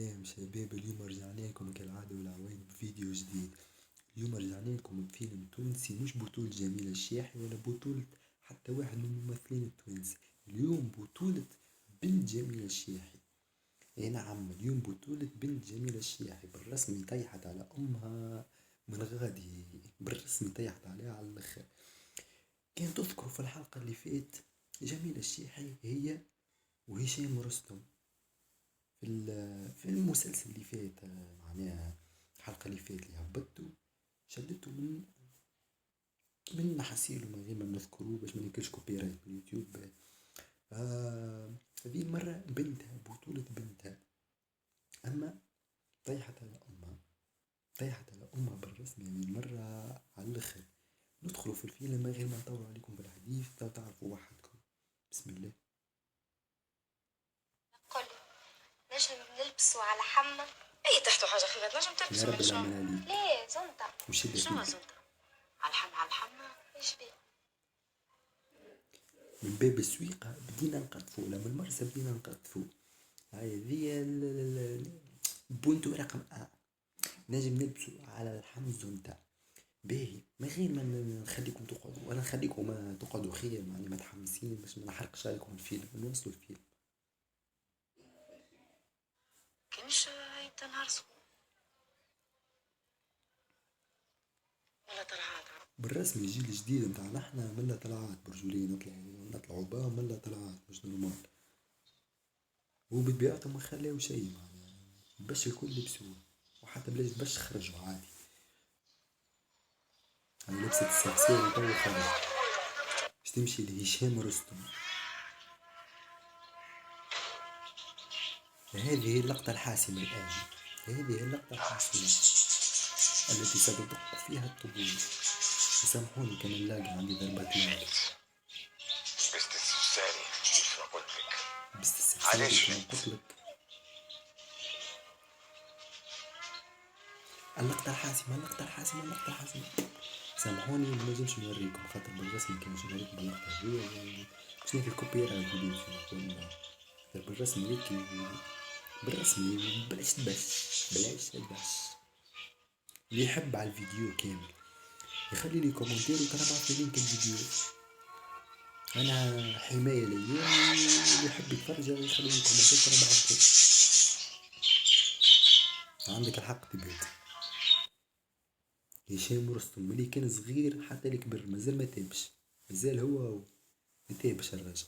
السلام شباب، اليوم رجعنا لكم كالعادة والعوايد بفيديو جديد. اليوم رجعنا لكم بفيلم تونسي، مش بطولة جميلة الشيحي ولا بطولة حتى واحد من الممثلين التوانسة. اليوم بطولة بنت جميلة الشيحي. اي نعم، اليوم بطولة بنت جميلة الشيحي. بالرسمي طيحت على امها من غادي، بالرسمي طيحت عليها على الاخر. كان تذكروا في الحلقة اللي فات جميلة الشيحي هي وهشام رستم في المسلسل اللي فات، معناها الحلقة اللي فات اللي هبطته شدته من محاسيله من غير ما نذكروه باش ما ناكلش كوبي رايت من اليوتيوب. هذه المرة بنتها، بطولة بنتها، أما طيحت على أمها، طيحت على أمها بالرسم يعني المرة على الآخر. ندخلوا في الفيلم من غير ما نطول عليكم بالحديث، لو تعرفوا وحدكم. بسم الله. قولي نجم نلبسوا على حمى. اي تحتو حاجه خفيفه تنجم يا تلبسوا رب من العمل شنو. عليك ليه زنطة؟ وشدة شنو فيك. زنطة؟ على الحمى على الحمى ايش بيه؟ من باب السويقة بدينا نقطفوا، لما المرسى بدينا نقطفوا. هاي ذي البوينتو رقم نجم نلبسوا على الحمز نتاع باهي، من غير ما نخليكم تقعدوا، وانا نخليكم ما تقعدوا خير، يعني ما تحمسين باش ما نحرقش عليكم الفيلم، نوصلوا الفيلم. كانش هاي نهار سخون ولا طلعات. بالرسم الجيل الجديد نتاعنا احنا منا طلعات برجولين، نطلعوا بها منا طلعات مش نورمال. وبطبيعتهم ما خلاو شيء معناها باش الكل لبسوه، وحتى بلاش باش خرجوا عادي. انا لبست السكسية وتو خرج باش تمشي لهشام رستم. هذه هي اللقطة الحاسمة الآن، هذه هي اللقطة الحاسمة التي ستدق فيها الطبول. سامحوني كان نلاقي عندي ضربة لاج. بس تستفساري مش قلت لك بس استفساري علاش. كما قلت لك. اللقطة الحاسمة، اللقطة الحاسمة، اللقطة الحاسمة. سامحوني ما نجمش نوريكم خاطر بالرسم كان باش نوريكم اللقطة هذه باش ناكل كوبي رايت فيديو ولا بالرسم هيك. بالرسم بلاش تبش، بلاش تبش. اللي يحب على الفيديو كامل يخلي لي كومنتير وترى بعث لي لينك الفيديو. انا حماية ليا، اللي يحب يتفرج يخلي لي كومنتير ترى بعث لي. عندك الحق تبهت. هشام رستم ملي كان صغير حتى الكبر مازال ما تابش، مازال هو ما تابش الرجل.